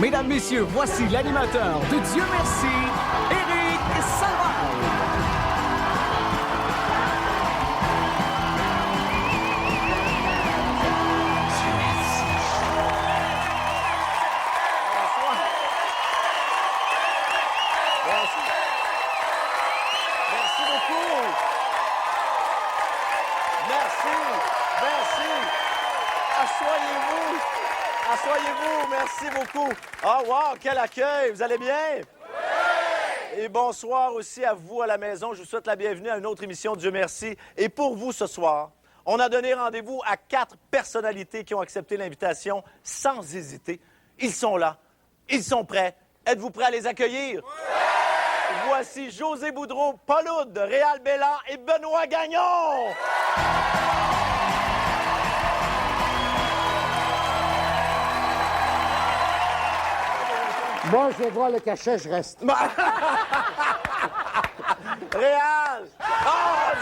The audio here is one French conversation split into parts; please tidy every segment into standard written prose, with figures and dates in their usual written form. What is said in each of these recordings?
Mesdames, Messieurs, voici l'animateur de Dieu merci, Éric Salvaille. Merci beaucoup. Merci. Asseyez-vous. Merci beaucoup. Ah, wow, quel accueil. Vous allez bien? Oui! Et bonsoir aussi à vous à la maison. Je vous souhaite la bienvenue à une autre émission de Dieu merci. Et pour vous ce soir, on a donné rendez-vous à 4 personnalités qui ont accepté l'invitation sans hésiter. Ils sont là. Ils sont prêts. Êtes-vous prêts à les accueillir? Oui! Voici José Boudreau, Paul Oud, Réal Bélan et Benoît Gagnon. Moi, je vais voir le cachet, je reste. Réal! Ah,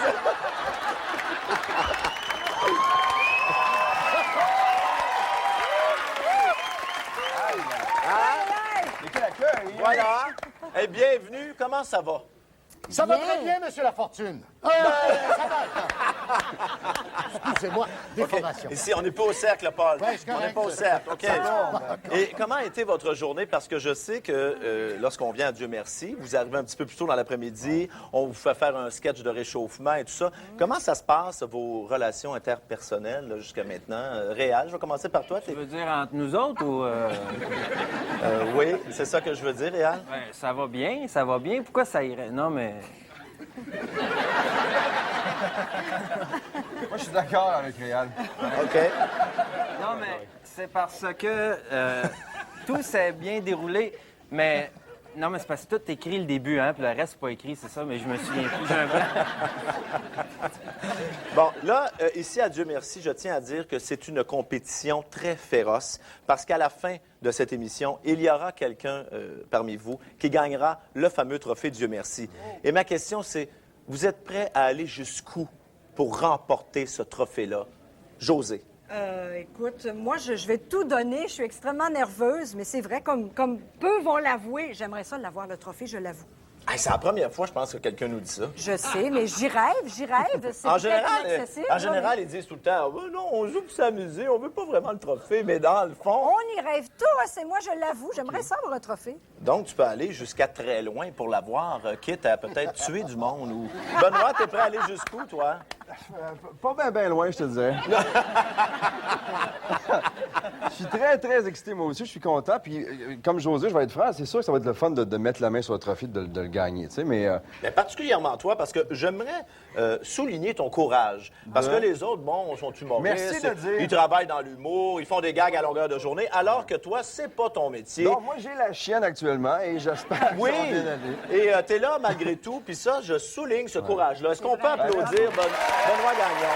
Voilà. Et bienvenue. Comment ça va? Ça va très bien, Monsieur Lafortune. Ça va. Excusez-moi, déformation. Ici, on n'est pas au cercle, Paul. Ouais, c'est On correct. n'est pas au cercle, OK? Et comment a été votre journée? Parce que je sais que lorsqu'on vient à Dieu merci, vous arrivez un petit peu plus tôt dans l'après-midi, on vous fait faire un sketch de réchauffement et tout ça. Comment ça se passe, vos relations interpersonnelles là, jusqu'à maintenant? Réal, je vais commencer par toi. Tu veux dire entre nous autres ou... Oui, c'est ça que je veux dire, Réal. Ben, ça va bien, ça va bien. Pourquoi ça irait? Non, mais... Moi, je suis d'accord avec Réal. OK. Non, mais c'est parce que tout s'est bien déroulé, mais... Non, mais c'est parce que tout est écrit le début, hein, puis le reste, c'est pas écrit, c'est ça, mais je me souviens plus. J'ai un blanc. Bon, là, ici, à Dieu merci, je tiens à dire que c'est une compétition très féroce parce qu'à la fin de cette émission, il y aura quelqu'un parmi vous qui gagnera le fameux trophée Dieu merci. Et ma question, c'est, vous êtes prêts à aller jusqu'où pour remporter ce trophée-là? José. Écoute, moi, je vais tout donner. Je suis extrêmement nerveuse, mais c'est vrai, comme peu vont l'avouer, j'aimerais ça l'avoir, le trophée, je l'avoue. Hey, c'est la première fois, je pense, que quelqu'un nous dit ça. Je sais, mais j'y rêve. C'est En peut-être général, inaccessible, en général, ils disent tout le temps, oh, non, on joue pour s'amuser, on veut pas vraiment le trophée, mais dans le fond... On y rêve tous, et moi, je l'avoue, j'aimerais ça avoir un trophée. Donc, tu peux aller jusqu'à très loin pour l'avoir, quitte à peut-être tuer du monde. Ou... Benoît, t'es prêt à aller jusqu'où, toi? Pas bien loin, je te dirais. Je suis très, très excité, moi aussi. Je suis content. Puis, comme José, je vais être franc, c'est sûr que ça va être le fun de mettre la main sur le trophée, de le gagner, tu sais, mais... Mais particulièrement toi, parce que j'aimerais souligner ton courage. Parce que les autres, bon, sont humoristes. Merci de le dire. Ils travaillent dans l'humour, ils font des gags à longueur de journée, alors que toi, c'est pas ton métier. Non, moi, j'ai la chienne actuellement et j'espère que Oui, ça va bien aller. et t'es là malgré tout, puis ça, je souligne ce courage-là. Est-ce qu'on peut applaudir Benoît Gagnon?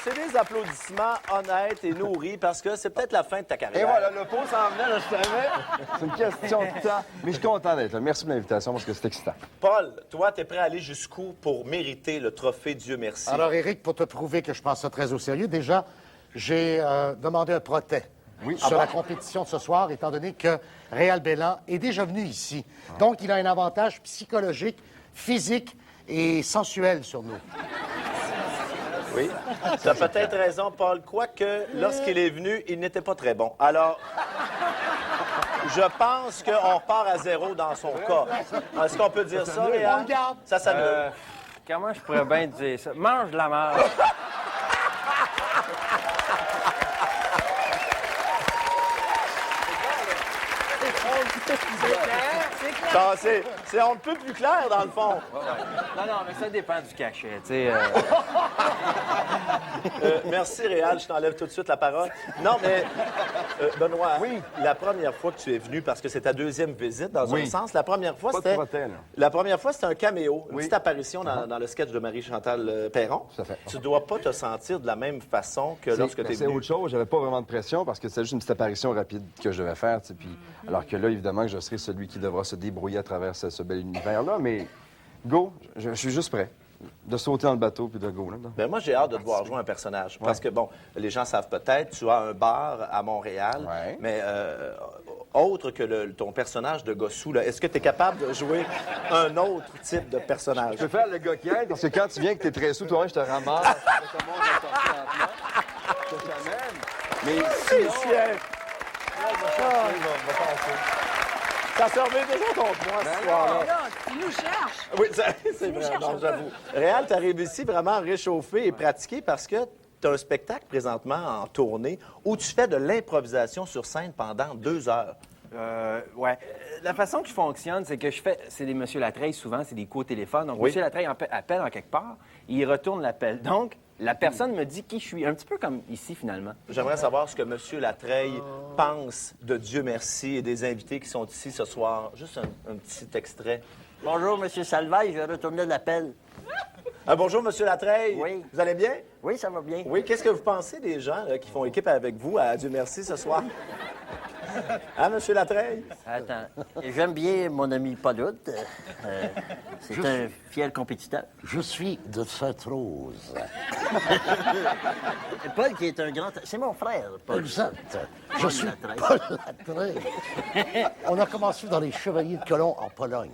C'est des applaudissements honnêtes et nourris parce que c'est peut-être la fin de ta carrière. Et voilà, le pot s'en venait, là, je savais. C'est une question de temps. Mais je suis content d'être là. Merci pour l'invitation parce que c'est excitant. Paul, toi, t'es prêt à aller jusqu'où pour mériter le trophée Dieu merci? Alors, Éric, pour te prouver que je pense ça très au sérieux, déjà, j'ai demandé un protêt sur la compétition de ce soir, étant donné que Réal Bélan est déjà venu ici. Donc, il a un avantage psychologique, physique et sensuel sur nous. Oui, tu as peut-être raison, Paul, quoique lorsqu'il est venu, il n'était pas très bon. Alors, je pense qu'on repart à zéro dans son cas. Est-ce qu'on peut dire ça, Réal? On le garde. Ça s'annule. Comment je pourrais bien dire ça? Mange de la merde. Ça, c'est on ne peut plus clair, dans le fond. Non, mais ça dépend du cachet, tu sais. Merci, Réal. Je t'enlève tout de suite la parole. Non, mais, Benoît, Oui. la première fois que tu es venu, parce que c'est ta deuxième visite, dans Oui. un sens, la première fois, Pas de c'était... protège, là. La première fois, c'était un caméo, une Oui. petite apparition dans le sketch de Marie-Chantal Perron. Tout à fait. Tu dois pas te sentir de la même façon que lorsque tu es C'est venu. autre chose. J'avais pas vraiment de pression parce que c'est juste une petite apparition rapide que je devais faire. Tu sais, puis, alors que là, évidemment, que je serai celui qui devra se débrouiller à travers ce bel univers-là. Mais go, je suis juste prêt. de sauter dans le bateau puis de go là-dedans. Ben moi, j'ai hâte de te voir jouer un personnage. Parce que, bon, les gens savent peut-être, tu as un bar à Montréal, Ouais. mais autre que ton personnage de Gossou, là, est-ce que tu es capable de jouer un autre type de personnage? Je peux faire le gars qui aide, parce que quand tu viens que t'es très sous, toi, je te ramasse. Je te montre le sortir en plan. Je t'amène. Mais sinon... Ça se remet toujours contre moi, ce soir-là. Là, tu nous cherches. Oui, c'est nous vrai, cherches non, un peu. j'avoue. Réal, tu arrives ici vraiment réchauffé et pratiqué parce que tu as un spectacle présentement en tournée où tu fais de l'improvisation sur scène pendant 2 heures. Ouais. La façon que je fonctionne, c'est que c'est des Monsieur Latreille, souvent, c'est des coups au téléphone. Donc, Oui. Monsieur Latreille appelle en quelque part, et il retourne l'appel. Donc, la personne me dit qui je suis, un petit peu comme ici, finalement. J'aimerais savoir ce que M. Latreille pense de Dieu merci et des invités qui sont ici ce soir. Juste un petit extrait. Bonjour, M. Salvaille, je vais retourner l'appel. Bonjour, M. Latreille. Oui. Vous allez bien? Oui, ça va bien. Oui, qu'est-ce que vous pensez des gens là, qui font équipe avec vous à Dieu merci ce soir? Hein, M. Latreille? Attends. J'aime bien mon ami Paul Hood. C'est un fier compétiteur. Je suis de Sainte-Rose. Paul, qui est un grand... C'est mon frère, Paul. Exact. Je Paul suis Latreille. Paul Latreille. On a commencé dans les Chevaliers de Colomb en Pologne.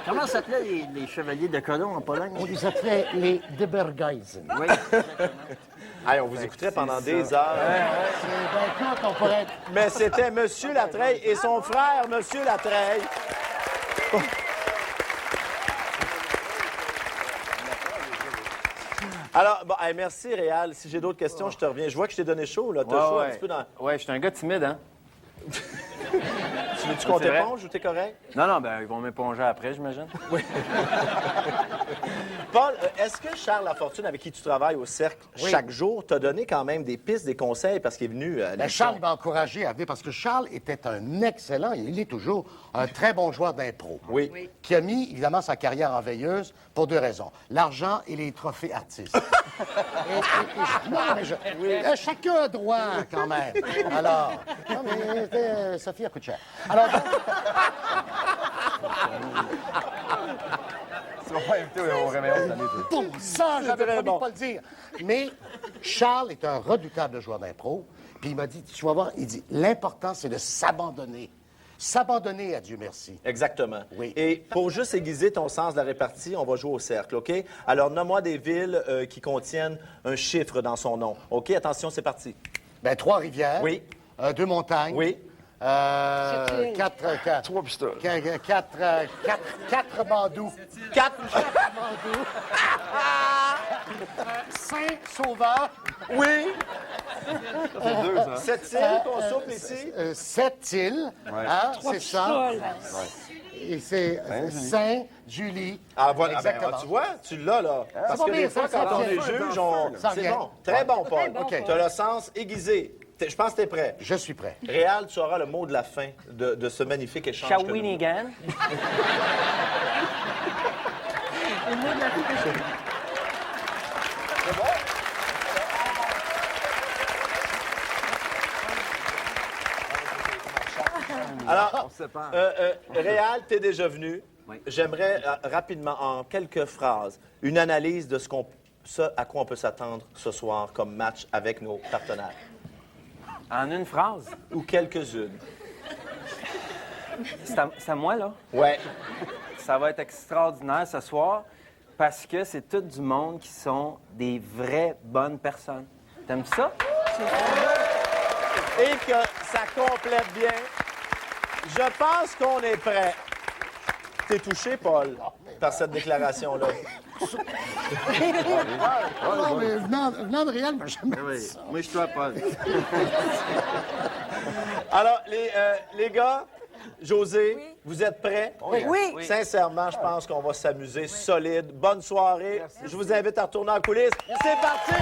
Comment s'appelaient les chevaliers de Colomb en Pologne? On les appelait les Debergeisen. Oui, exactement. Hey, on vous écouterait pendant des heures. Ben, écoute, on pourrait être... Mais c'était M. Latreille et son frère, M. Latreille. Alors, bon, hey, merci, Réal. Si j'ai d'autres questions, je te reviens. Je vois que je t'ai donné chaud, là. T'as chaud un petit peu dans... Ouais, je suis un gars timide, hein? Tu veux-tu qu'on C'est vrai. t'éponge ou t'es correct? Non, ben, ils vont m'éponger après, j'imagine. Paul, est-ce que Charles Lafortune, avec qui tu travailles au Cercle chaque jour, t'a donné quand même des pistes, des conseils parce qu'il est venu à Ben, l'émission? Charles m'a encouragé à venir parce que Charles était un excellent, et il est toujours, un très bon joueur d'impro. Oui. Qui a mis, évidemment, sa carrière en veilleuse pour 2 raisons. L'argent et les trophées artistes. Non, mais chacun a droit, quand même. Alors, non, mais Sophie, elle coûte cher. Alors, donc, Tu vas pas inviter au réveillon cette année, toi. bon, ça, j'avais très promis bon. de pas le dire. Mais Charles est un redoutable joueur d'impro. Puis il m'a dit, tu vas voir, il dit, l'important, c'est de s'abandonner. S'abandonner à Dieu merci. Exactement. Oui. Et pour juste aiguiser ton sens de la répartie, on va jouer au cercle, OK? Alors, nomme-moi des villes qui contiennent un chiffre dans son nom. OK? Attention, c'est parti. Ben, 3 rivières. Oui. 2 montagnes. Oui. 4 pistoles. 4 bandous. 4. 4 bandous. 5 sauveurs. Oui. C'est 2, hein? 7 îles qu'on souffle ici. 7 îles. Ouais. Hein, c'est ça. Et c'est Saint-Julie. Ah, voilà. Exactement. Ben, tu vois, tu l'as, là. Parce pas que des bien, fois, ça quand on vient. est juge, on... Ça C'est vient. bon. Très bon, Paul. bon, OK. Paul. Tu as le sens aiguisé. Je pense que tu es prêt. Je suis prêt. Réal, tu auras le mot de la fin de ce magnifique échange. que nous- Shawinigan. Alors, On se sépare. Réal, t'es déjà venu. J'aimerais rapidement, en quelques phrases, une analyse de ce à quoi on peut s'attendre ce soir comme match avec nos partenaires. En une phrase. Ou quelques-unes. C'est à moi, là. Ouais. Ça va être extraordinaire ce soir parce que c'est tout du monde qui sont des vraies bonnes personnes. T'aimes ça? Et que ça complète bien. Je pense qu'on est prêt. T'es touché, Paul, par cette déclaration-là. Non, mais venant de Réal, moi, jamais Oui. dit ça. Moi, je suis Paul. Alors, les gars, José, Oui. vous êtes prêts? Oui. Sincèrement, je pense qu'on va s'amuser solide. Bonne soirée. Je vous invite à retourner en coulisses. C'est parti!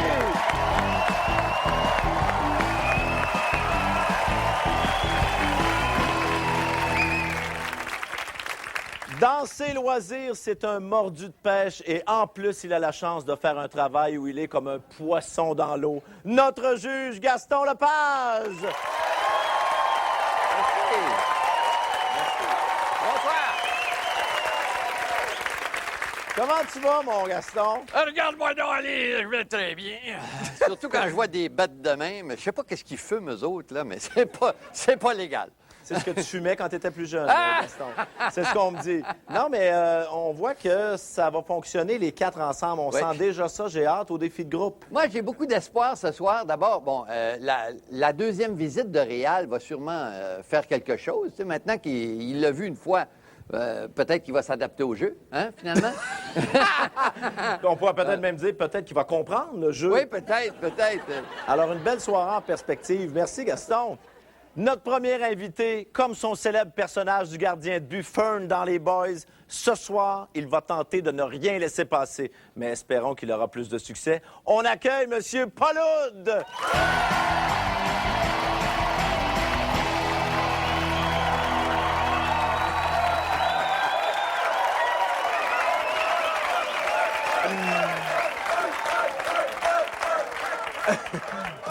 Dans ses loisirs, c'est un mordu de pêche et en plus, il a la chance de faire un travail où il est comme un poisson dans l'eau. Notre juge Gaston Lepage! Comment tu vas, mon Gaston? Regarde-moi donc aller, je vais très bien. Surtout quand je vois des bêtes de même. Je sais pas qu'est-ce qu'ils fument, eux autres, là, mais c'est pas légal. C'est ce que tu fumais quand tu étais plus jeune, Gaston. C'est ce qu'on me dit. Non, mais on voit que ça va fonctionner, les 4 ensemble. On sent déjà ça. J'ai hâte au défi de groupe. Moi, j'ai beaucoup d'espoir ce soir. D'abord, bon, la deuxième visite de Réal va sûrement faire quelque chose. Tu sais, maintenant qu'il l'a vu une fois, peut-être qu'il va s'adapter au jeu, hein, finalement? On pourrait peut-être même dire peut-être qu'il va comprendre le jeu. Oui, peut-être. Alors, une belle soirée en perspective. Merci, Gaston. Notre premier invité, comme son célèbre personnage du gardien de but Fern dans Les Boys, ce soir, il va tenter de ne rien laisser passer. Mais espérons qu'il aura plus de succès. On accueille M. Pauloud!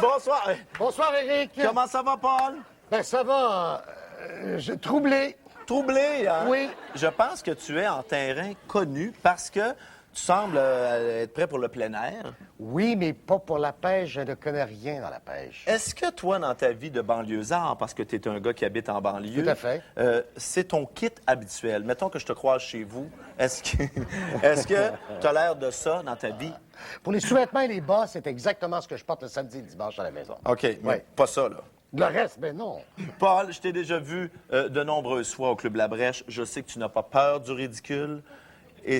Bonsoir. Bonsoir, Éric. Comment ça va, Paul? Ben, ça va. Troublé. Troublé, hein? Oui. Je pense que tu es en terrain connu parce que tu sembles être prêt pour le plein air. Oui, mais pas pour la pêche. Je ne connais rien dans la pêche. Est-ce que toi, dans ta vie de banlieusard, parce que tu es un gars qui habite en banlieue... Tout à fait. c'est ton kit habituel. Mettons que je te croise chez vous. Est-ce que tu as l'air de ça dans ta vie? Pour les sous-vêtements et les bas, c'est exactement ce que je porte le samedi et le dimanche à la maison. OK, mais Ouais. pas ça, là. Le reste, ben non. Paul, je t'ai déjà vu de nombreuses fois au Club La Brèche. Je sais que tu n'as pas peur du ridicule. Et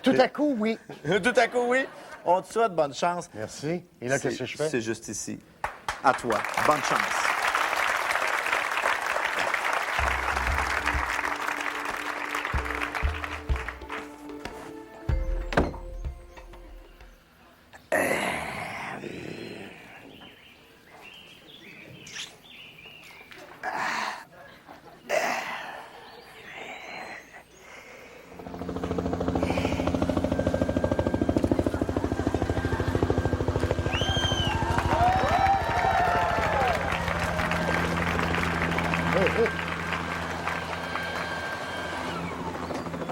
Tout à coup, oui. Tout à coup, oui. On te souhaite bonne chance. Merci. Et là, qu'est-ce que je fais? C'est juste ici. À toi. Bonne chance.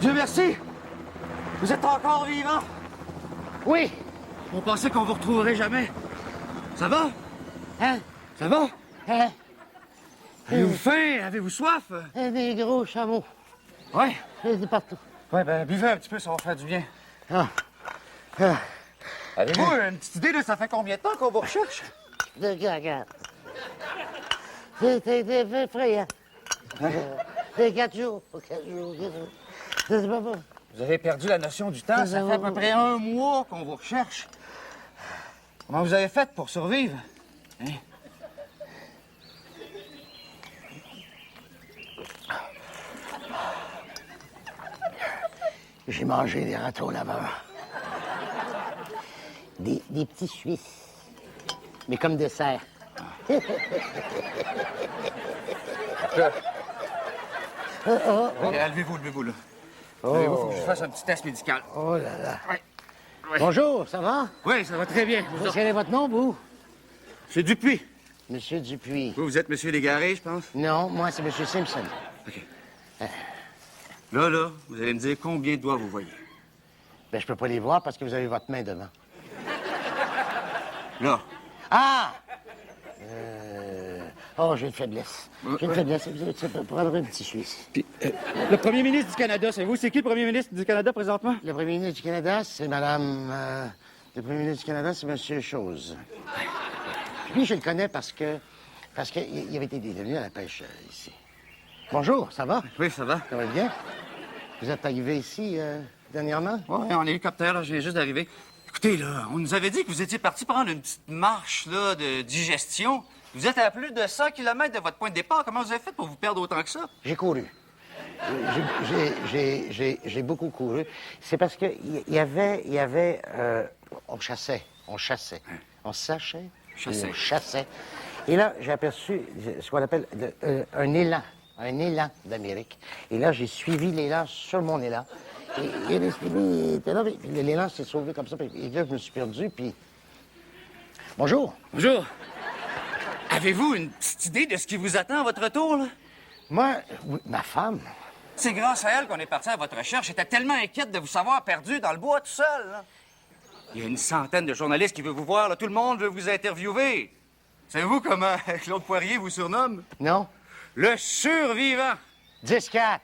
Dieu merci! Vous êtes encore vivant? Oui. On pensait qu'on vous retrouverait jamais. Ça va? Hein? Ça va? Hein? Avez-vous faim? Avez-vous soif? Des gros chameaux. Ouais. C'est partout. Ouais, ben buvez un petit peu, ça va faire du bien. Ah. Ah. Avez-vous une petite idée de ça fait combien de temps qu'on vous recherche? Regarde. C'est effrayant. C'est 4 jours. 4 jours. C'est pas bon. Vous avez perdu la notion du temps. Ça fait à peu près 1 mois qu'on vous recherche. Comment vous avez fait pour survivre? Hein? J'ai mangé des râteaux laveurs. Des petits Suisses. Mais comme dessert. Allez, levez-vous, là. Levez-vous, faut que je fasse un petit test médical. Oh là là. Ouais. Bonjour, ça va? Oui, ça va très bien. Quel est votre nom, vous? C'est Dupuis. Monsieur Dupuis. Vous êtes Monsieur Légaré, je pense? Non, moi, c'est Monsieur Simpson. Là, vous allez me dire combien de doigts vous voyez. Ben, je peux pas les voir parce que vous avez votre main devant. Là. Ah! Oh, j'ai une faiblesse. J'ai une faiblesse. Ça peut prendre un petit Suisse. Puis, le premier ministre du Canada, c'est vous? C'est qui le premier ministre du Canada présentement? Le premier ministre du Canada, c'est madame... le premier ministre du Canada, c'est monsieur Chose. Lui, je le connais parce qu'il avait été détenu à la pêche ici. Bonjour, ça va? Oui, ça va. Ça va bien? Vous êtes arrivé ici dernièrement? Oui, en hélicoptère, là, je viens juste d'arriver. Écoutez, là, on nous avait dit que vous étiez parti prendre une petite marche, là, de digestion. Vous êtes à plus de 100 km de votre point de départ. Comment vous avez fait pour vous perdre autant que ça? J'ai couru. J'ai beaucoup couru. C'est parce que il y avait on chassait. On sachait. Chassait. On chassait. Et là, j'ai aperçu ce qu'on appelle un élan d'Amérique. Et là, j'ai suivi l'élan sur mon élan. Et l'esprit était là, puis l'élan s'est sauvé comme ça. Et là, je me suis perdu, puis... Bonjour. Bonjour. Avez-vous une petite idée de ce qui vous attend à votre retour, là? Moi, oui, ma femme, C'est grâce à elle qu'on est parti à votre recherche. J'étais tellement inquiète de vous savoir perdu dans le bois tout seul. Là. Il y a une centaine de journalistes qui veulent vous voir. Là. Tout le monde veut vous interviewer. Savez-vous comment Claude Poirier vous surnomme? Non? Le survivant. 10-4.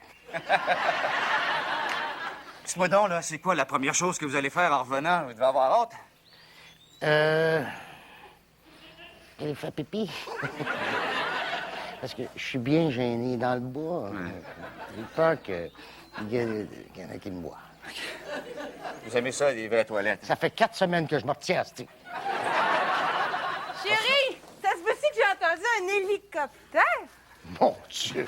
Dites-moi donc, là, c'est quoi la première chose que vous allez faire en revenant? Vous devez avoir hâte. Elle fait pipi. Parce que je suis bien gêné dans le bois. J'ai peur qu'il y en a qui me voient. Vous aimez ça, les vraies toilettes? Ça fait 4 semaines que je me retiens, c'ti. Chérie, ça se peut-tu que j'ai entendu un hélicoptère? Mon Dieu!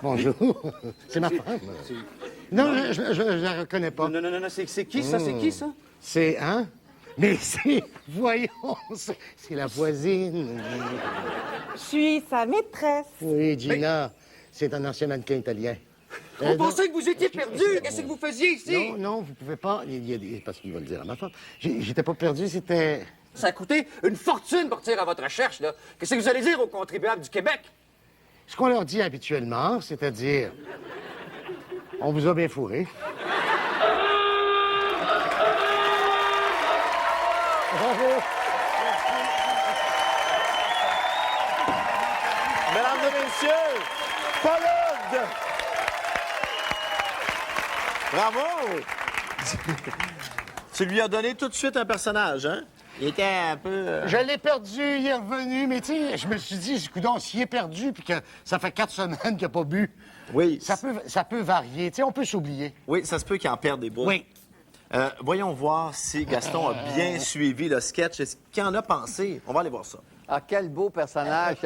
Bonjour. C'est ma femme. Non, je la reconnais pas. Non, c'est qui, ça? C'est qui, ça? C'est, hein? Mais c'est, voyons, c'est la voisine. Je suis sa maîtresse. Oui, Gina, c'est un ancien mannequin italien. On pensait que vous étiez perdu. Qu'est-ce que vous faisiez ici? Non, vous pouvez pas. Parce qu'il va le dire à ma femme. J'étais pas perdu, c'était... Ça a coûté une fortune partir à votre recherche, là. Qu'est-ce que vous allez dire aux contribuables du Québec? Ce qu'on leur dit habituellement, c'est-à-dire... On vous a bien fourré. Bravo! Mesdames et messieurs, Paul Hood! Bravo! Tu lui as donné tout de suite un personnage, hein? Il était un peu... Je l'ai perdu, il est revenu, mais tu sais, je me suis dit, coudonc, s'il est perdu puis que ça fait 4 semaines qu'il n'a pas bu, Oui. ça peut varier. Tu sais, on peut s'oublier. Oui, ça se peut qu'il en perde des bouts. Oui. Voyons voir si Gaston a bien suivi le sketch. Est-ce qu'il en a pensé? On va aller voir ça. Ah, quel beau personnage,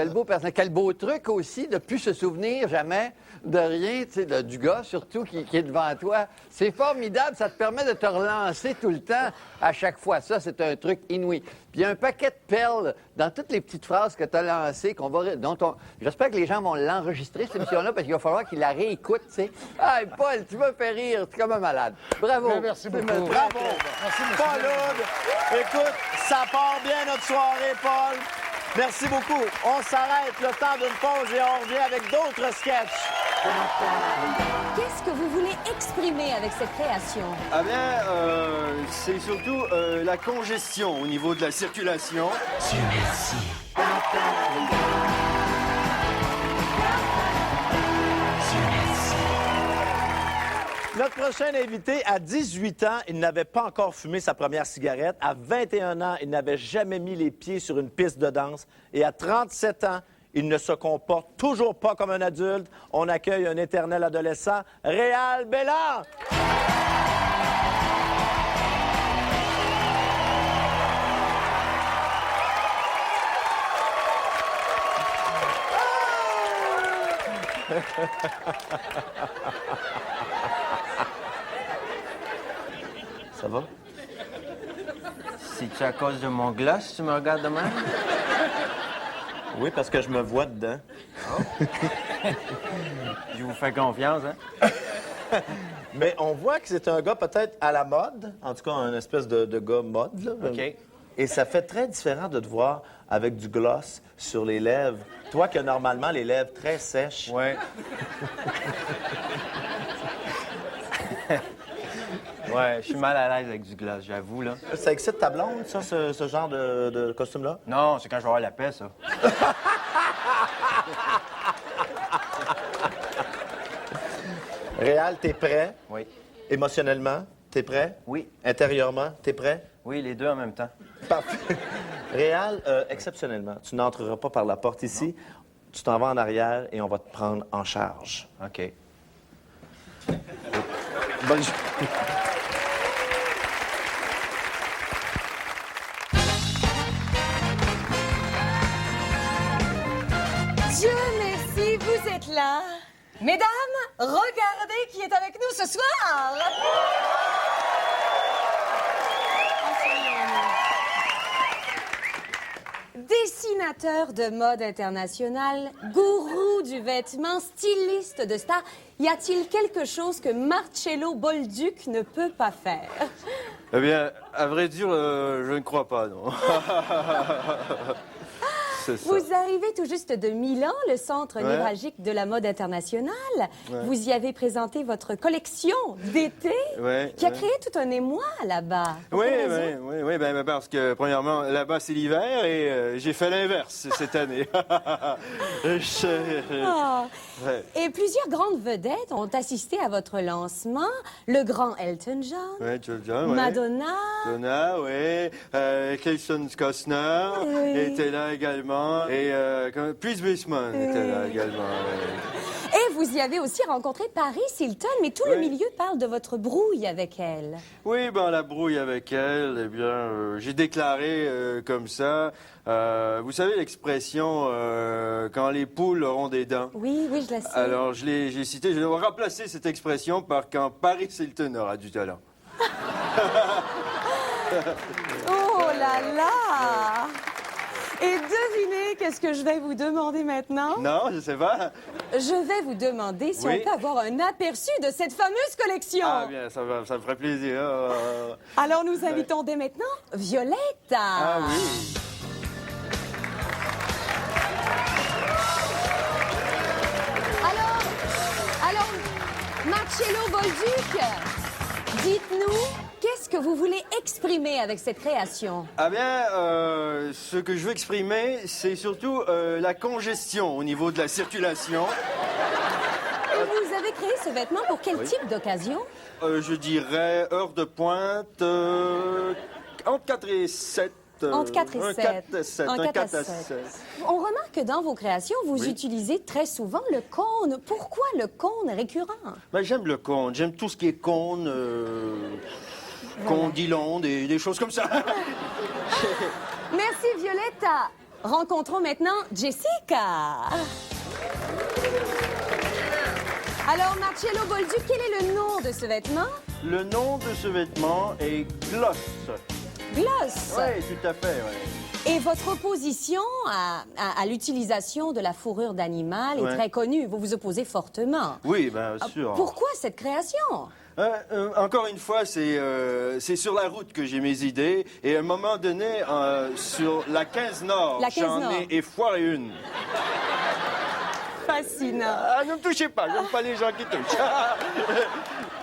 quel beau truc aussi de plus se souvenir jamais de rien, tu sais, du gars surtout qui est devant toi. C'est formidable, ça te permet de te relancer tout le temps à chaque fois. Ça, c'est un truc inouï. Puis il y a un paquet de perles dans toutes les petites phrases que tu as lancées, j'espère que les gens vont l'enregistrer, cette émission-là, parce qu'il va falloir qu'ils la réécoutent, tu sais. Ah, Paul, tu vas faire rire, tu es comme un malade. Bravo. Merci beaucoup. Bravo! Merci, monsieur. Paul Hood! Écoute, ça part bien notre soirée, Paul. Merci beaucoup. On s'arrête le temps d'une pause et on revient avec d'autres sketchs. Qu'est-ce que vous voulez exprimer avec cette création? Ah bien, c'est surtout la congestion au niveau de la circulation. Dieu merci. Notre prochain invité, à 18 ans, il n'avait pas encore fumé sa première cigarette. À 21 ans, il n'avait jamais mis les pieds sur une piste de danse. Et à 37 ans, il ne se comporte toujours pas comme un adulte. On accueille un éternel adolescent, Réal Bélan. Ça va? C'est-tu à cause de mon gloss, tu me regardes de même? Oui, parce que je me vois dedans. Je vous fais confiance, hein? Mais on voit que c'est un gars peut-être à la mode, en tout cas un espèce de gars mode. Là. OK. Et ça fait très différent de te voir avec du gloss sur les lèvres. Toi qui as normalement les lèvres très sèches. Ouais. Ouais, je suis mal à l'aise avec du gloss, j'avoue, là. Ça excite ta blonde, ça, ce genre de costume-là? Non, c'est quand je vais avoir la paix, ça. Réal, t'es prêt? Oui. Émotionnellement, t'es prêt? Oui. Intérieurement, t'es prêt? Oui, les deux en même temps. Parfait. Réal, exceptionnellement, tu n'entreras pas par la porte ici. Tu t'en vas en arrière et on va te prendre en charge. OK. Bonne journée. Dieu merci, vous êtes là. Mesdames, regardez qui est avec nous ce soir. Dessinateur de mode international, gourou du vêtement, styliste de star, y a-t-il quelque chose que Marcello Bolduc ne peut pas faire? Eh bien, à vrai dire, je ne crois pas, non. C'est ça. Vous arrivez tout juste de Milan, le centre Ouais. névralgique de la mode internationale. Ouais. Vous y avez présenté votre collection d'été Ouais, qui a ouais. créé tout un émoi là-bas. Pour Oui, quelle raison? oui, ben, parce que, premièrement, là-bas, c'est l'hiver et j'ai fait l'inverse cette année. Ah. Ouais. Et plusieurs grandes vedettes ont assisté à votre lancement. Le grand Elton John, Ouais, John, ouais. Madonna. Madonna, oui. Kelson Costner Oui. était là également. Et Pierce Brosnan était là également. Ouais. Et vous y avez aussi rencontré Paris Hilton, mais tout le milieu parle de votre brouille avec elle. Oui, ben la brouille avec elle, eh bien, j'ai déclaré comme ça. Vous savez l'expression quand les poules auront des dents. Oui, oui, je la sais. Alors, j'ai cité, je vais remplacer cette expression par quand Paris Hilton aura du talent. Oh là là! Et devinez qu'est-ce que je vais vous demander maintenant? Non, je sais pas. Je vais vous demander si Oui. on peut avoir un aperçu de cette fameuse collection. Ah bien, ça me ferait plaisir. Alors nous invitons dès maintenant Violetta. Ah oui. Alors, Marcello Bolduc, dites-nous, qu'est-ce que vous voulez exprimer avec cette création? Ah bien, ce que je veux exprimer, c'est surtout la congestion au niveau de la circulation. Et vous avez créé ce vêtement pour quel Oui. type d'occasion? Je dirais heure de pointe entre 4 et 7. Entre 4 et 7. Un 4 à 7. Un Un 4 à 4 à 7. 7. On remarque que dans vos créations, vous Oui. utilisez très souvent le cône. Pourquoi le cône récurrent? Ben, j'aime le cône, j'aime tout ce qui est cône, condylon, des choses comme ça. Merci Violetta. Rencontrons maintenant Jessica. Alors Marcello Bolduc, quel est le nom de ce vêtement? Le nom de ce vêtement est Gloss. Gloss. Oui, tout à fait, oui. Et votre opposition à l'utilisation de la fourrure d'animal est Ouais. très connue. Vous vous opposez fortement. Oui, bien sûr. Pourquoi cette création? Encore une fois, c'est sur la route que j'ai mes idées. Et à un moment donné, sur la 15 Nord, La 15 j'en Nord. ai foiré une. Fascinant. Ah, ne me touchez pas, j'aime pas les gens qui touchent.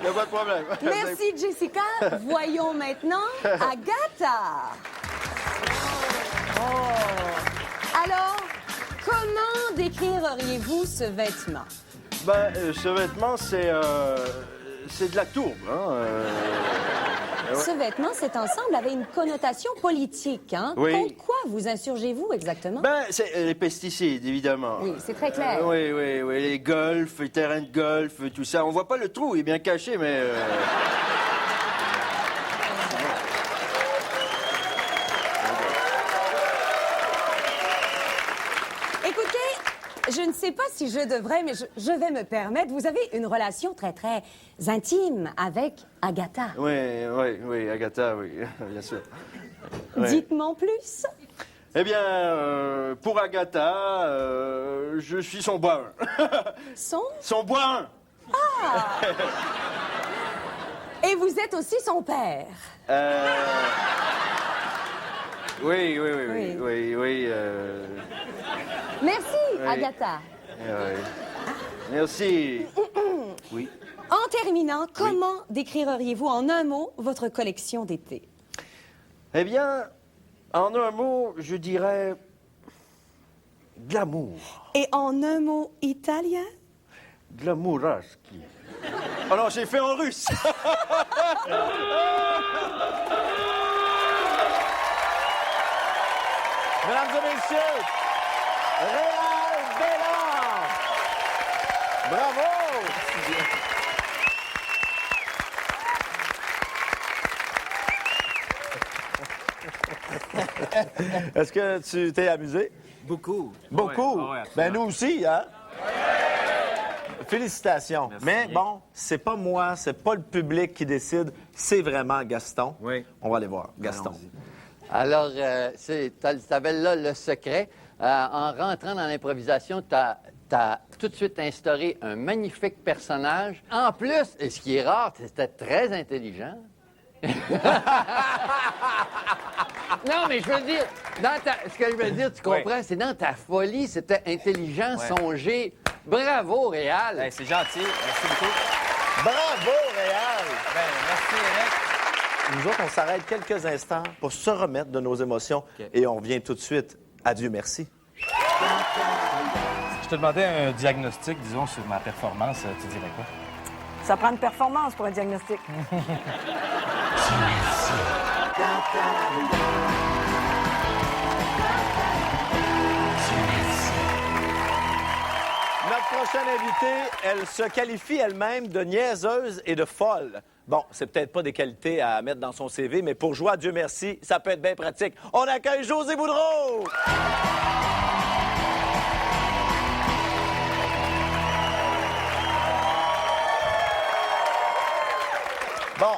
Il n'y a pas de problème. Merci Jessica. Voyons maintenant Agatha. Alors, comment décririez-vous ce vêtement? Ben, ce vêtement, c'est de la tourbe. Hein, ouais. Ce vêtement, cet ensemble avait une connotation politique. Hein? Oui. Contre quoi vous insurgez-vous exactement? Ben, c'est les pesticides, évidemment. Oui, c'est très clair. Oui, oui, oui, les golfs, les terrains de golf, tout ça. On voit pas le trou, il est bien caché, mais... Écoutez, je ne sais pas si je devrais, mais je vais me permettre. Vous avez une relation très, très intime avec Agatha. Oui, oui, oui, Agatha, oui, bien sûr. Ouais. Dites-moi en plus. Eh bien, pour Agatha, je suis son bois. Son bois. Et vous êtes aussi son père. Oui, oui, oui, oui, Oui. oui, oui. Merci, Oui. Agatha. Oui. Merci. Oui. En terminant, comment décririez-vous en un mot votre collection d'été? Eh bien, en un mot, je dirais glamour. Et en un mot italien? Glamouraski. Oh non, j'ai fait en russe. Mesdames et messieurs, Réal Bélan! Bravo! Est-ce que tu t'es amusé? Beaucoup. Beaucoup? Ouais, ouais, Ben nous aussi, hein? Félicitations. Mais bon, c'est pas moi, c'est pas le public qui décide, c'est vraiment Gaston. Oui. On va aller voir. Gaston. Alors, t'avais là le secret. En rentrant dans l'improvisation, t'as tout de suite instauré un magnifique personnage. En plus, et ce qui est rare, c'était très intelligent. Non, mais je veux dire, Ce que je veux dire, tu comprends, c'est dans ta folie, c'était intelligent, songé. Bravo, Réal. C'est gentil. Merci beaucoup. Bravo, Réal! Merci, Eric. Nous autres, on s'arrête quelques instants pour se remettre de nos émotions et on revient tout de suite. Adieu, merci. Si je te demandais un diagnostic, disons, sur ma performance, tu dirais quoi? Ça prend une performance pour un diagnostic. Notre prochaine invitée, elle se qualifie elle-même de niaiseuse et de folle. Bon, c'est peut-être pas des qualités à mettre dans son CV, mais pour jouer à Dieu merci, ça peut être bien pratique. On accueille José Boudreau! Bon,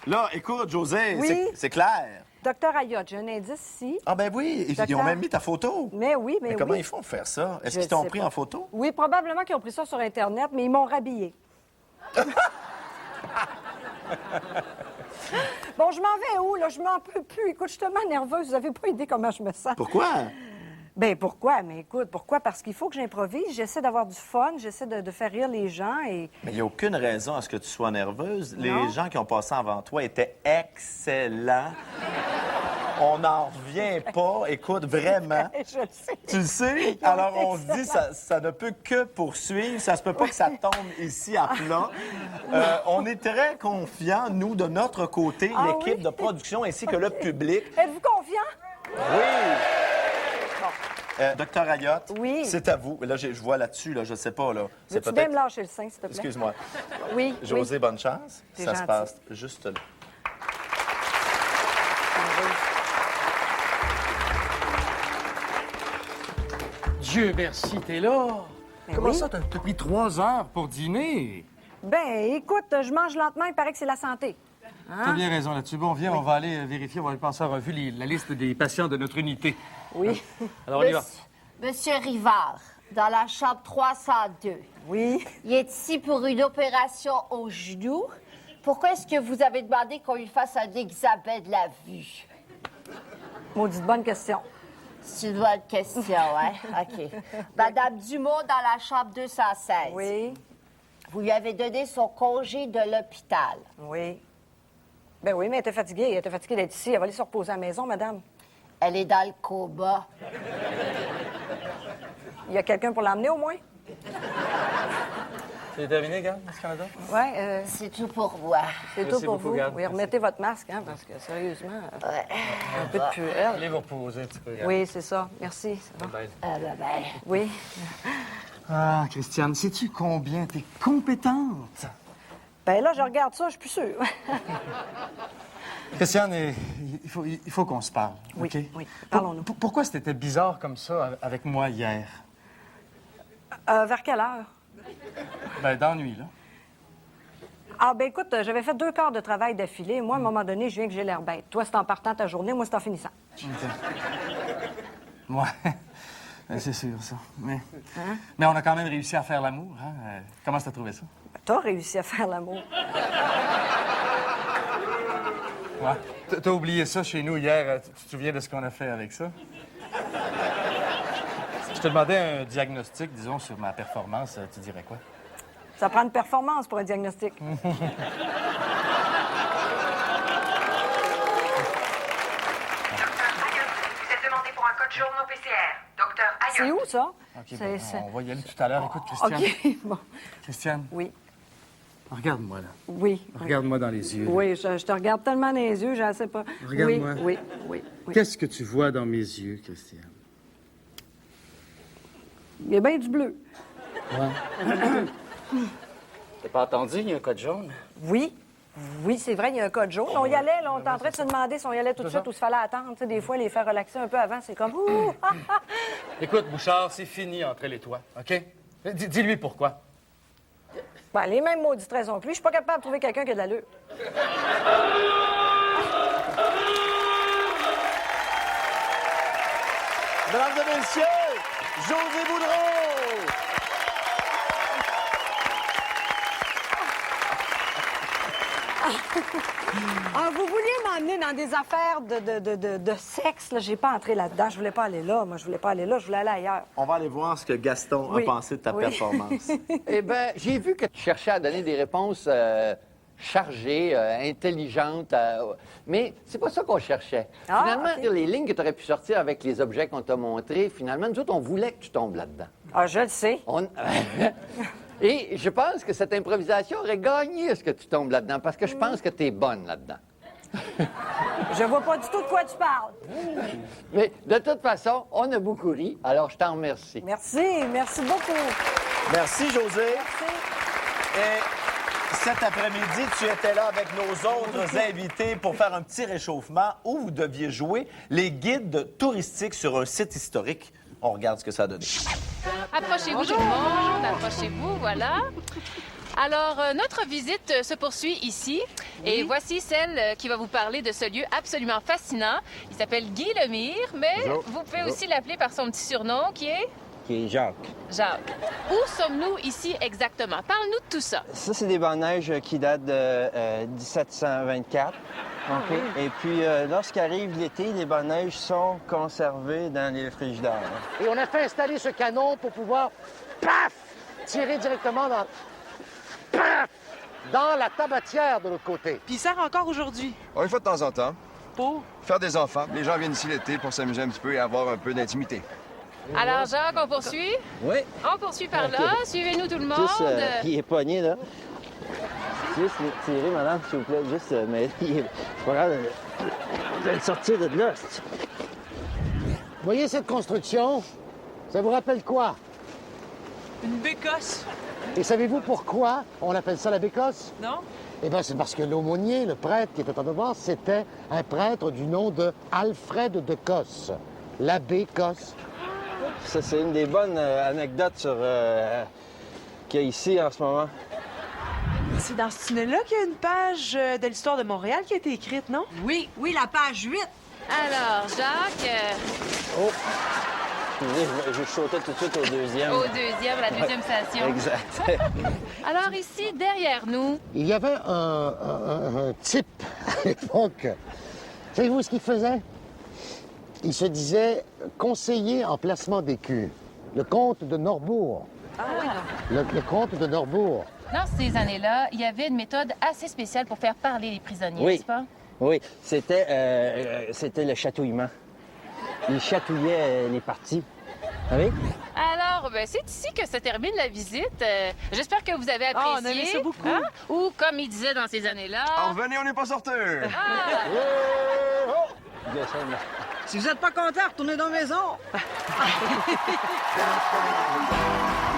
Là, écoute, José, Oui? c'est clair. docteur Ayotte, j'ai un indice ici. Ah ben oui, ils ont même mis ta photo. Mais oui, mais Comment oui. ils font pour faire ça? Est-ce Je qu'ils t'ont sais pris pas. en photo? Oui, probablement qu'ils ont pris ça sur Internet, mais ils m'ont rhabillé. Bon, je m'en vais où, là? Je m'en peux plus. Écoute, je suis tellement nerveuse. Vous avez pas idée comment je me sens. Pourquoi? Ben pourquoi? Mais écoute, pourquoi? Parce qu'il faut que j'improvise. J'essaie d'avoir du fun. J'essaie de faire rire les gens et... Mais il n'y a aucune raison à ce que tu sois nerveuse. Non. Les gens qui ont passé avant toi étaient excellents. On n'en revient pas. Écoute, vraiment. Je le sais. Tu le sais? Alors, on se dit, ça ne peut que poursuivre. Ça se peut pas que ça tombe ici à plat. On est très confiants, nous, de notre côté, Ah l'équipe oui? de production ainsi que le public. Êtes-vous confiant? Oui! Docteur Ayotte, Oui. c'est à vous. Là, je vois là-dessus, là, je sais pas. Là. C'est Veux-tu bien me lâcher le sein, s'il te plaît? Excuse-moi. Oui, José, oui. bonne chance. T'es Ça se gentil. passe juste là. Dieu merci, t'es là. Comment oui. ça, t'as pris 3 heures pour dîner? Ben, écoute, je mange lentement. Il paraît que c'est la santé. T'as bien raison là-dessus. Bon, viens, on va aller vérifier, on va aller passer en revue la liste des patients de notre unité. Oui. Alors, on y va. Monsieur Rivard, dans la chambre 302. Oui. Il est ici pour une opération au genou. Pourquoi est-ce que vous avez demandé qu'on lui fasse un examen de la vue? Maudite bonne question. C'est une bonne question, hein? OK. Madame Dumont, dans la chambre 216. Oui. Vous lui avez donné son congé de l'hôpital. Oui. Ben oui, mais elle était fatiguée. Elle était fatiguée d'être ici. Elle va aller se reposer à la maison, madame. Elle est dans le coma. Il y a quelqu'un pour l'emmener, au moins? C'est terminé, Gab, Miss Canada? Oui. C'est tout pour moi. C'est tout Merci pour beaucoup, vous. Gab. Oui, remettez votre masque, hein, parce que, sérieusement, un peu de puelle. Allez vous reposer un petit peu, Gab. Oui, c'est ça. Merci. C'est bon. Ben. Oui. Ah, Christiane, sais-tu combien t'es compétente? Ben là, je regarde ça, je suis plus sûre. Christiane, il faut qu'on se parle, Oui, OK? oui. Parlons-nous. Pourquoi c'était bizarre comme ça avec moi hier? Vers quelle heure? Ben, d'ennui, là. Ah, ben écoute, j'avais fait 2 quarts de travail d'affilée. Moi, à un moment donné, je viens que j'ai l'air bête. Toi, c'est en partant ta journée, moi, c'est en finissant. Ouais, c'est sûr, ça. Mais on a quand même réussi à faire l'amour, hein? Comment t'as trouvé ça? Ben, t'as réussi à faire l'amour. Ouais. T'as oublié ça chez nous hier. Tu te souviens de ce qu'on a fait avec ça? Si je te demandais un diagnostic, disons, sur ma performance, tu dirais quoi? Ça prend une performance pour un diagnostic. Vous êtes demandé pour un code journaux PCR. Docteur Ayotte. C'est où, ça? OK, C'est- on va y aller tout à l'heure. Écoute, Christiane. OK, bon. Christiane, Oui, regarde-moi, là. oui. Regarde-moi dans les yeux. Oui, je te regarde tellement dans les yeux, je ne sais pas. Regarde-moi. Oui, oui, oui. Qu'est-ce que tu vois dans mes yeux, Christiane? Il y a bien du bleu. T'as pas entendu, il y a un code jaune? Oui. Oui, c'est vrai, il y a un code jaune. On y allait, là, on était en train de se demander si on y allait tout de suite ou s'il fallait attendre. Tu sais, des fois, les faire relaxer un peu avant, c'est comme... Ouh, ah, ah. Écoute, Bouchard, c'est fini entre elle et toi, OK? Dis-lui pourquoi. Ben, les mêmes maudites raisons que lui. Je suis pas capable de trouver quelqu'un qui a de l'allure. Mesdames et messieurs, José Boudreau! Ah, vous vouliez m'emmener m'amener dans des affaires de sexe. Là, j'ai pas entré là-dedans. Je voulais pas aller là. Moi, je voulais pas aller là. Je voulais aller ailleurs. On va aller voir ce que Gaston a pensé de ta performance. Eh bien, j'ai vu que tu cherchais à donner des réponses chargées, intelligentes, mais c'est pas ça qu'on cherchait. Ah, Finalement, OK. les lignes que tu aurais pu sortir avec les objets qu'on t'a montrés, finalement, nous autres, on voulait que tu tombes là-dedans. Ah, je le sais. Et je pense que cette improvisation aurait gagné ce que tu tombes là-dedans, parce que je pense que tu es bonne là-dedans. Je vois pas du tout de quoi tu parles. Mais de toute façon, on a beaucoup ri, alors je t'en remercie. Merci. Merci beaucoup. Merci, José. Et cet après-midi, tu étais là avec nos autres invités pour faire un petit réchauffement où vous deviez jouer les guides touristiques sur un site historique. On regarde ce que ça a donné. Approchez-vous tout le monde, approchez-vous, voilà. Alors, notre visite se poursuit ici. Et voici celle qui va vous parler de ce lieu absolument fascinant. Il s'appelle Guy Lemire, mais Bonjour. vous pouvez aussi l'appeler par son petit surnom qui est... Qui est Jacques. Jacques. Où sommes-nous ici exactement? Parle-nous de tout ça. Ça, c'est des bancs de neige qui datent de 1724. OK. Et puis, lorsqu'arrive l'été, les bancs de neige sont conservés dans les frigidaires. Et on a fait installer ce canon pour pouvoir, paf, tirer directement dans la tabatière de l'autre côté. Puis il sert encore aujourd'hui. On le fait de temps en temps. Pour? Faire des enfants. Les gens viennent ici l'été pour s'amuser un petit peu et avoir un peu d'intimité. Alors, Jacques, on poursuit? Oui. On poursuit par là. OK. Suivez-nous tout le monde. Juste, il est pogné, là. Juste tirer, madame, s'il vous plaît. Juste, mais il est pas grave de le sortir de là. Voyez cette construction? Ça vous rappelle quoi? Une bécosse. Et savez-vous pourquoi on appelle ça la bécosse? Non? Eh bien, c'est parce que l'aumônier, le prêtre qui était en devoir, c'était un prêtre du nom de Alfred de Cosse, l'abbé Cosse. Ça, c'est une des bonnes anecdotes sur qu'il y a ici en ce moment. C'est dans ce tunnel-là qu'il y a une page de l'histoire de Montréal qui a été écrite, non? Oui, la page 8. Alors, Jacques... Oh! Je sautais tout de suite au deuxième. La deuxième station. Exact. Alors ici, derrière nous... Il y avait un type à l'époque. Savez-vous ce qu'il faisait? Il se disait conseiller en placement d'écus. Le comte de Norbourg. Ah oui, Le comte de Norbourg. Dans ces années-là, il y avait une méthode assez spéciale pour faire parler les prisonniers, Oui. n'est-ce pas? Oui, c'était le chatouillement. Il chatouillait les parties. Oui? Alors, ben, c'est ici que se termine la visite. J'espère que vous avez apprécié. on a aimé ça beaucoup. Hein? Ou, comme il disait dans ces années-là... Alors venez, on n'est pas sortis! Si vous n'êtes pas content, retournez dans la maison.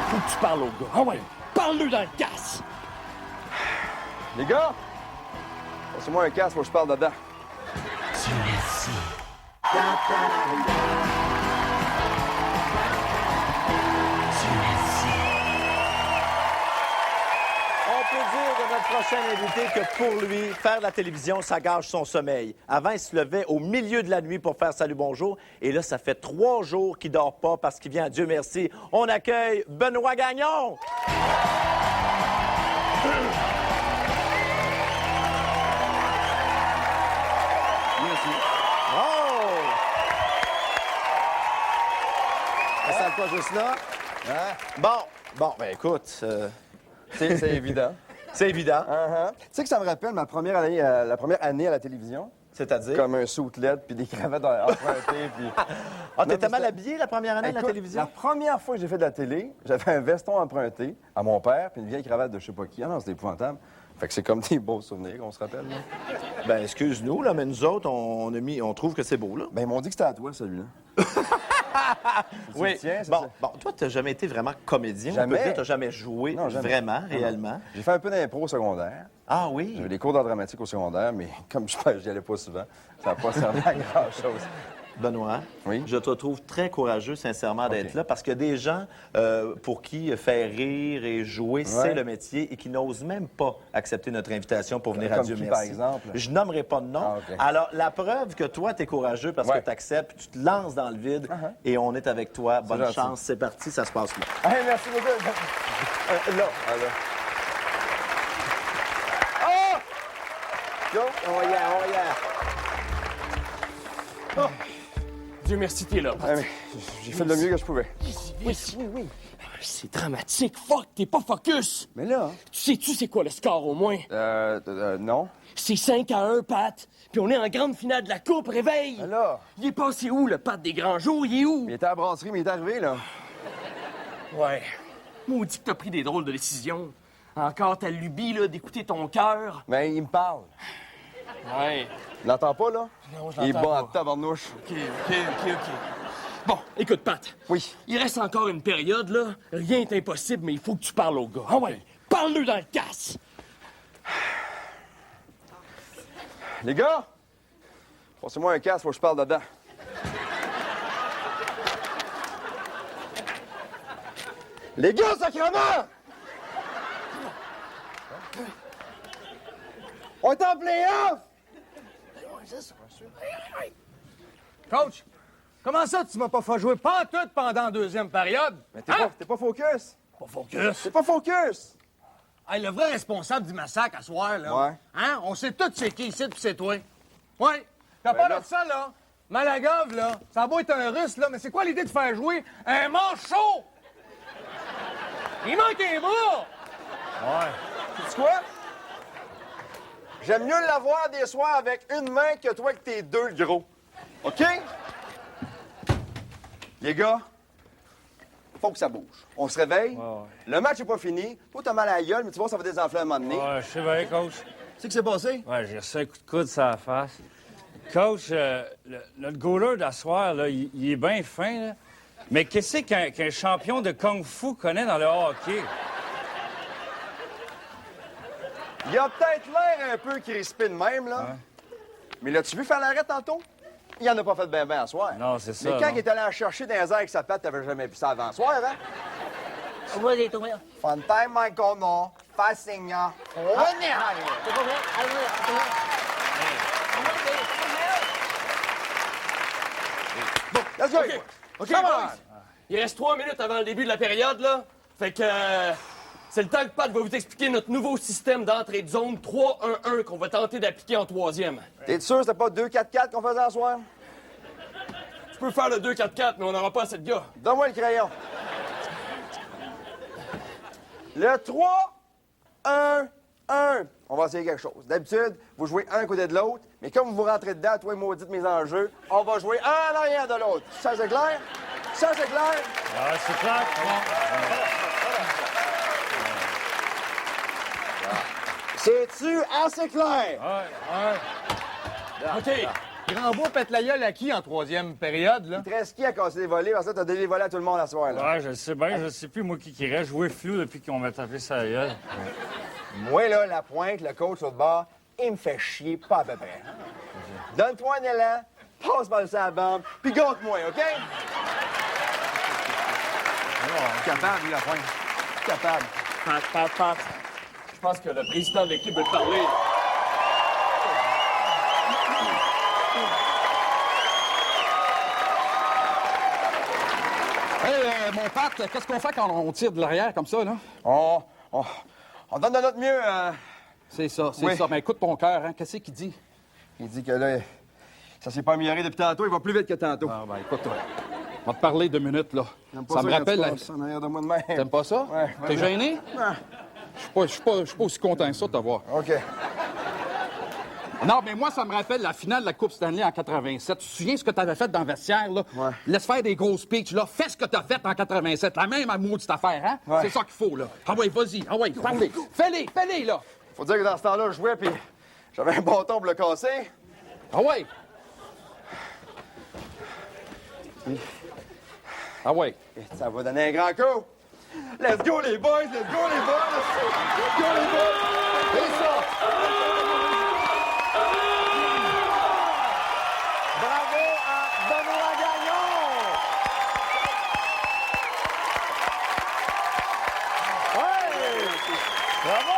Faut que tu parles au gars. Ah ouais, parle-le dans le casse. Les gars, passez-moi un casque, faut que je parle dedans. Merci. On peut dire de notre prochain invité que pour lui, faire de la télévision, ça gâche son sommeil. Avant, il se levait au milieu de la nuit pour faire Salut Bonjour. Et là, ça fait 3 jours qu'il dort pas parce qu'il vient à Dieu merci. On accueille Benoît Gagnon! Merci. Oh! Ça sent pas juste là? Bon, ben écoute... C'est évident. C'est évident. Tu sais que ça me rappelle ma première année, la première année à la télévision? C'est-à-dire? Comme un sous-LED puis des cravates empruntées. Puis... Ah, t'étais mal habillé la première année de la Écoute, télévision? La première fois que j'ai fait de la télé, j'avais un veston emprunté à mon père puis une vieille cravate de je sais pas qui. Ah non, c'était épouvantable. Fait que c'est comme des beaux souvenirs, on se rappelle. Là. Ben, excuse-nous, là, mais nous autres, on trouve que c'est beau, là. Ben, ils m'ont dit que c'était à toi, celui-là. Oui. Tiens, Bon, toi, t'as jamais été vraiment comédien. Jamais. On peut dire que t'as jamais joué vraiment, réellement. J'ai fait un peu d'impro au secondaire. Ah oui? J'avais des cours d'art dramatique au secondaire, mais comme je n'y allais pas souvent, ça n'a pas servi à grand-chose. Benoît, je te trouve très courageux, sincèrement, d'être là, parce qu'il y a des gens pour qui faire rire et jouer, c'est le métier, et qui n'osent même pas accepter notre invitation pour venir à Comme Dieu qui, merci. par exemple? Je nommerai pas de nom. Ah, OK. Alors, la preuve que toi, tu es courageux parce que tu acceptes, tu te lances dans le vide, et on est avec toi. Bonne gentil. chance, c'est parti, ça se passe là. Hey, merci beaucoup. Là. Oh! Go! On va y aller, on va y aller. Dieu merci, t'es là, Pat. Ouais, mais j'ai fait le mieux que je pouvais. Oui. C'est dramatique. Fuck, t'es pas focus. Mais là... Tu sais-tu c'est quoi le score, au moins? Non. C'est 5-1, Pat. Puis on est en grande finale de la Coupe, réveille. Mais là... Il est passé où, le Pat des grands jours? Il est où? Il était à la brasserie, mais il est arrivé, là. Ouais. Maudit que t'as pris des drôles de décisions. Encore ta lubie, là, d'écouter ton cœur. Mais il me parle. Ouais. Tu l'entends pas, là? Non, je Il est l'entends bon pas. en tabarnouche. OK. Bon, écoute, Pat. Oui. Il reste encore une période, là. Rien n'est impossible, mais il faut que tu parles au gars. Ah ouais, parle-le dans le casse. Les gars, passez-moi un casque, faut que je parle dedans. Les gars, sacrément! On est en play-off! Coach, comment ça tu m'as pas fait jouer pas tout pendant la deuxième période? Mais t'es pas focus. Pas focus? T'es pas focus! Hey, le vrai responsable du massacre à soir, là. Ouais. Hein? On sait tous c'est qui ici, puis c'est toi. Ouais. T'as pas là- de ça, là. Malagov, là. Ça a beau être un russe, là, mais c'est quoi l'idée de faire jouer un manchot? Il manque un bras! Ouais. Sais-tu quoi? J'aime mieux l'avoir des soirs avec une main que toi avec tes deux gros. OK? Les gars, faut que ça bouge. On se réveille. Le match est pas fini. Toi, t'as mal à la gueule, mais tu vois, ça va désenfler à un moment donné. Ouais, je sais bien, coach. Tu sais ce qui s'est passé? Ouais, j'ai reçu un coup de coude sur la face. Coach, notre goaler d'asseoir, là, il est bien fin, là. Mais qu'est-ce qu'un champion de kung-fu connaît dans le hockey? Il a peut-être l'air un peu crispé de même, là. Mais l'as-tu vu faire l'arrêt tantôt? Il en a pas fait ben à soir. Non, c'est ça. Mais quand non. il est allé en chercher dans les airs avec sa patte, t'avais jamais vu ça avant soir, hein? Fun time, Michael, non. Facing, hein. Bon, let's go. OK, Come boys. on. Il reste 3 minutes avant le début de la période, là. Fait que c'est le temps que Pat va vous expliquer notre nouveau système d'entrée de zone 3-1-1 qu'on va tenter d'appliquer en troisième. T'es sûr que c'était pas 2-4-4 qu'on faisait à soir? Tu peux faire le 2-4-4, mais on n'aura pas assez de gars. Donne-moi le crayon. Le 3-1-1. On va essayer quelque chose. D'habitude, vous jouez un côté de l'autre, mais comme vous rentrez dedans, toi et maudite mes enjeux, on va jouer un en arrière de l'autre. Ça, c'est clair? Ça, c'est clair? Ah, c'est clair. C'est-tu assez clair? OK. Grandbois pète la gueule à qui en troisième période, là? Il te reste qui à casser les volets? Parce que t'as donné les volets à tout le monde à soir, là. Ouais, je le sais bien. Je sais plus, moi, qui reste. Jouer flou depuis qu'on m'a tapé sa gueule. Moi, là, la pointe, le coach sur le bord, il me fait chier pas à peu près. Donne-toi un élan, passe par le à la bande, puis gâte-moi, OK? Capable, lui, la pointe. Capable. Pat. Je pense que le président de l'équipe veut te parler. Hey, mon Pat, qu'est-ce qu'on fait quand on tire de l'arrière comme ça, là? On donne de notre mieux. C'est ça, c'est Oui. ça. Mais écoute ton cœur, hein? Qu'est-ce qu'il dit? Il dit que là, ça s'est pas amélioré depuis tantôt, il va plus vite que tantôt. Ah, ben écoute, on va te parler 2 minutes, là. J'aime pas Ça me quand rappelle... tu passes en arrière de moi de même. T'aimes pas ça? Ouais. T'es gêné? Ah, Je suis pas aussi content que ça de te voir. OK. Non, mais moi, ça me rappelle la finale de la Coupe Stanley en 87. Tu te souviens ce que t'avais fait dans le vestiaire, là? Ouais. Laisse faire des gros speeches, là. Fais ce que t'as fait en 87. La même maudite affaire, hein? Ouais. C'est ça qu'il faut, là. Ah ouais, vas-y. Ah ouais, parlez. Fais-les, là. Faut dire que dans ce temps-là, je jouais, puis j'avais un bâton pour le casser. Ah ouais. Ah ouais. Et ça va donner un grand coup. Let's go, les boys! Let's go, les boys! Let's go, les boys! C'est ça! Bravo à Benoît Gagnon! Ouais! Bravo!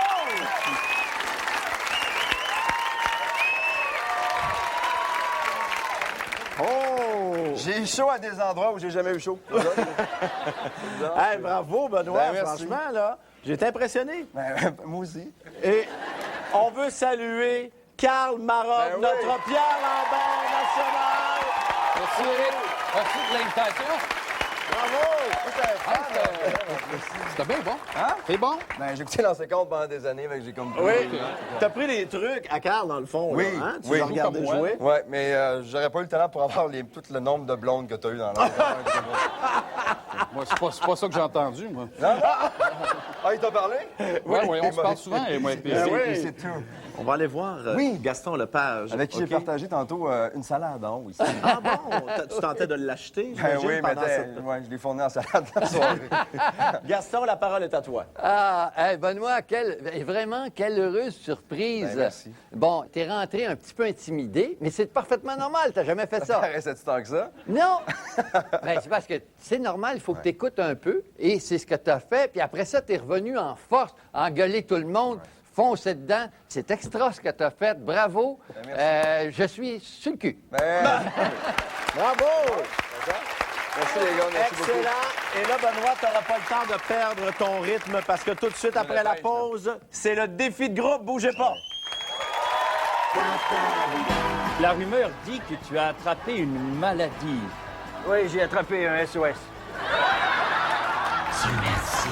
Oh! J'ai chaud à des endroits où j'ai jamais eu chaud. Hey, bravo, Benoît. Ben, merci. Franchement, là, j'ai été impressionné. Ben, moi aussi. Et on veut saluer Karl Marotte, Ben oui. notre Pierre Lambert national. Merci, Eric. Merci de l'invitation. Bravo! C'était bien bon. Hein? C'est bon? Ben, j'ai écouté Lancer Compte pendant des années, fait que j'ai comme... Oui. T'as pris des trucs à Carl, dans le fond, Oui, là, hein? Tu oui. l'as regardé jouer. Oui, mais j'aurais pas eu le talent pour avoir tout le nombre de blondes que t'as eu dans l'âge. Moi, c'est pas ça que j'ai entendu, moi. Non? Ah, il t'a parlé? Oui, on se parle souvent, et moi, puis C'est tout. On va aller voir Gaston Lepage. Avec qui j'ai partagé tantôt une salade en haut ici. Ah bon? Tu tentais de l'acheter, Ben oui, mais pendant cette... je l'ai fourni en salade la soirée. Gaston, la parole est à toi. Ah, hey, Benoît, vraiment, quelle heureuse surprise. Ben, merci. Bon, t'es rentré un petit peu intimidé, mais c'est parfaitement normal, t'as jamais fait ça. Paraissait-tu tant que ça? Non! Ben, c'est parce que c'est normal, il faut que t'écoutes un peu, et c'est ce que t'as fait, puis après ça, t'es revenu en force, engueuler tout le monde. Foncer dedans. C'est extra ce que tu as fait. Bravo. Ben, je suis sur le cul. Bravo! Merci les gars, merci beaucoup. Excellent. Et là, Benoît, tu n'auras pas le temps de perdre ton rythme parce que tout de suite après la pause, c'est le défi de groupe. Bougez pas. La rumeur dit que tu as attrapé une maladie. Oui, j'ai attrapé un SOS. Dieu merci.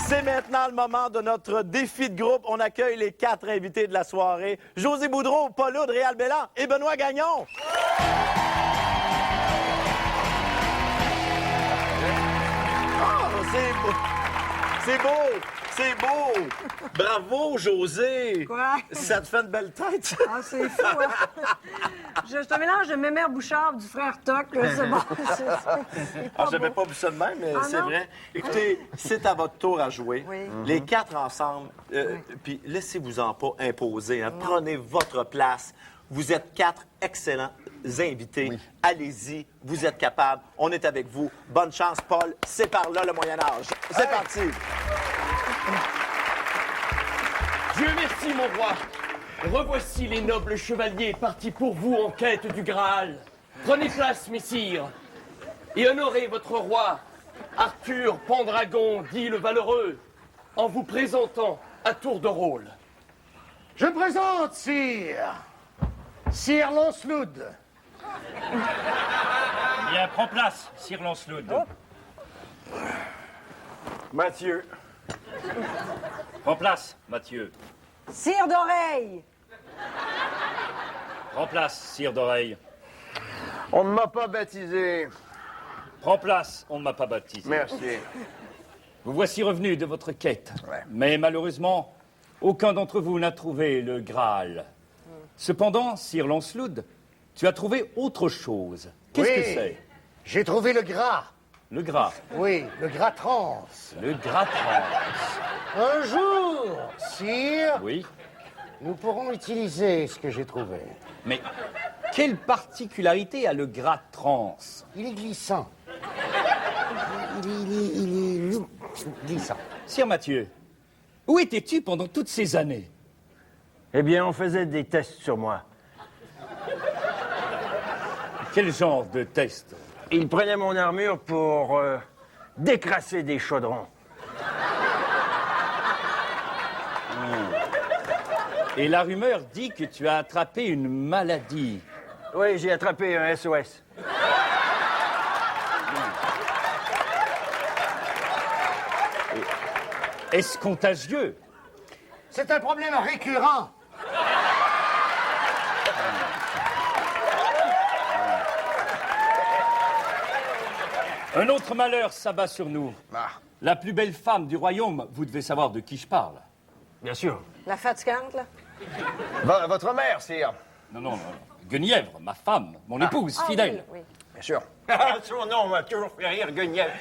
C'est maintenant le moment de notre défi de groupe. On accueille les 4 invités de la soirée. José Boudreau, Paul Oud, Réal Bélan et Benoît Gagnon. Oh, c'est beau! C'est beau! Bravo, José! Quoi? Ça te fait une belle tête? Ah, c'est fou, hein? Je te mélange de Mémère Bouchard du frère Toc, là, c'est bon. Ah, j'avais pas vu ça de même, mais c'est non? vrai. Écoutez, c'est à votre tour à jouer. Oui. Les 4 ensemble, puis laissez-vous-en pas imposer. Hein. Prenez votre place. Vous êtes 4 excellents invités. Oui. Allez-y, vous êtes capables. On est avec vous. Bonne chance, Paul. C'est par là le Moyen-Âge. C'est parti. Dieu merci, mon roi. Revoici les nobles chevaliers partis pour vous en quête du Graal. Prenez place, messires, et honorez votre roi, Arthur Pendragon, dit le Valeureux, en vous présentant à tour de rôle. Je présente, Sire Lancelot. Bien, prends place, Sire Lancelot. Mathieu. Prends place, Mathieu. Cire d'oreille. Prends place, Cire d'oreille. On ne m'a pas baptisé. Prends place, on ne m'a pas baptisé. Merci. Vous voici revenus de votre quête. Ouais. Mais malheureusement, aucun d'entre vous n'a trouvé le Graal. Cependant, Sire Lancelot, tu as trouvé autre chose. Qu'est-ce que c'est? J'ai trouvé le gras. Le gras? Oui, le gras trans. Le gras trans. Un jour, sire, oui, nous pourrons utiliser ce que j'ai trouvé. Mais quelle particularité a le gras trans? Il est glissant. Il est glissant. Sire Mathieu, où étais-tu pendant toutes ces années? Eh bien, on faisait des tests sur moi. Quel genre de test? Il prenait mon armure pour décrasser des chaudrons. Et la rumeur dit que tu as attrapé une maladie. Oui, j'ai attrapé un SOS. Est-ce contagieux? C'est un problème récurrent. Un autre malheur s'abat sur nous. La plus belle femme du royaume, vous devez savoir de qui je parle. Bien sûr. La fatigante, là? Votre mère, sire. Non. Guenièvre, ma femme, mon épouse fidèle. Oui. Bien sûr. Son nom m'a toujours fait rire, Guenièvre.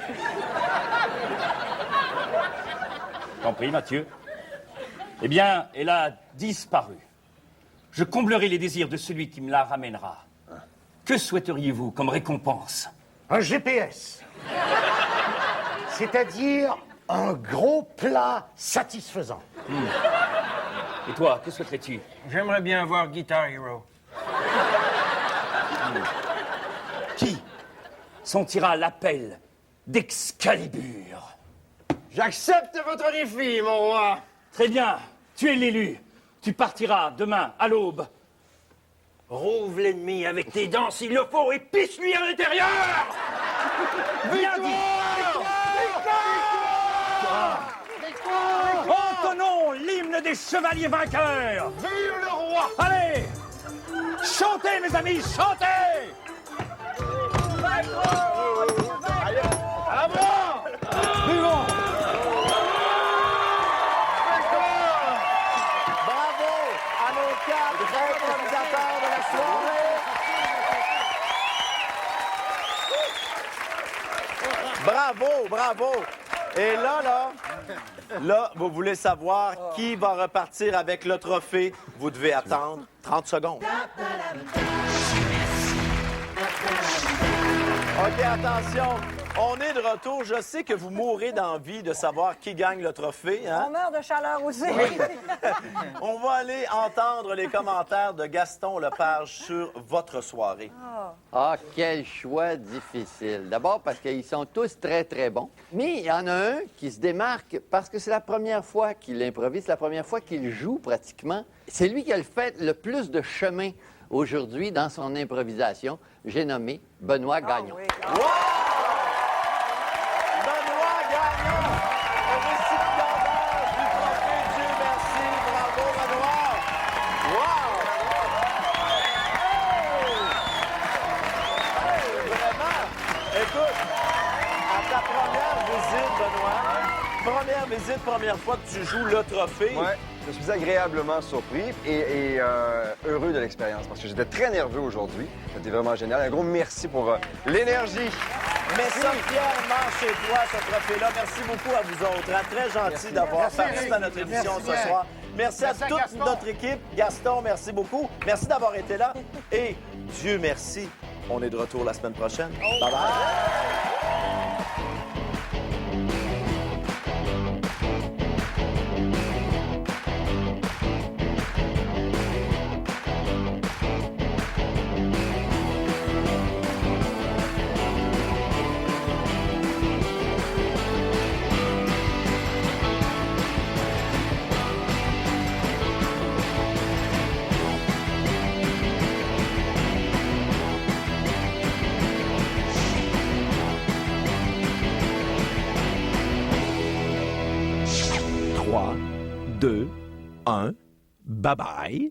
T'en prie, Mathieu. Eh bien, elle a disparu. Je comblerai les désirs de celui qui me la ramènera. Que souhaiteriez-vous comme récompense? Un GPS. C'est-à-dire un gros plat satisfaisant. Et toi, que souhaiterais-tu? J'aimerais bien voir Guitar Hero. Qui sentira l'appel d'Excalibur? J'accepte votre défi, mon roi. Très bien, tu es l'élu. Tu partiras demain à l'aube. Rouvre l'ennemi avec tes dents s'il le faut et pisse-lui à l'intérieur! Entonnons l'hymne des chevaliers vainqueurs! Vive le roi! Allez! Chantez, mes amis, chantez! À l'avant! Vivons! Bravo à nos 4 improvisateurs de la soirée. Bravo, bravo. Et là, vous voulez savoir qui va repartir avec le trophée. Vous devez attendre 30 secondes. OK, attention. On est de retour. Je sais que vous mourrez d'envie de savoir qui gagne le trophée. Hein? On meurt de chaleur aussi. On va aller entendre les commentaires de Gaston Lepage sur votre soirée. Ah, quel choix difficile. D'abord parce qu'ils sont tous très, très bons. Mais il y en a un qui se démarque parce que c'est la première fois qu'il improvise, c'est la première fois qu'il joue pratiquement. C'est lui qui a fait le plus de chemin aujourd'hui dans son improvisation. J'ai nommé Benoît Gagnon. Benoît Gagnon, le récipiendaire du trophée Dieu merci. Bravo, Benoît. Wow! Vraiment, écoute, à ta première visite, Benoît, première fois que tu joues le trophée. Ouais, je suis agréablement surpris et heureux de l'expérience parce que j'étais très nerveux aujourd'hui. C'était vraiment génial. Un gros merci pour l'énergie. Mets ça fièrement chez toi, ce trophée-là. Merci beaucoup à vous autres. Hein. Très gentil d'avoir participé à notre émission ce soir. Merci à toute notre équipe. Gaston, merci beaucoup. Merci d'avoir été là. Et Dieu merci, on est de retour la semaine prochaine. Bye-bye. Bye bye.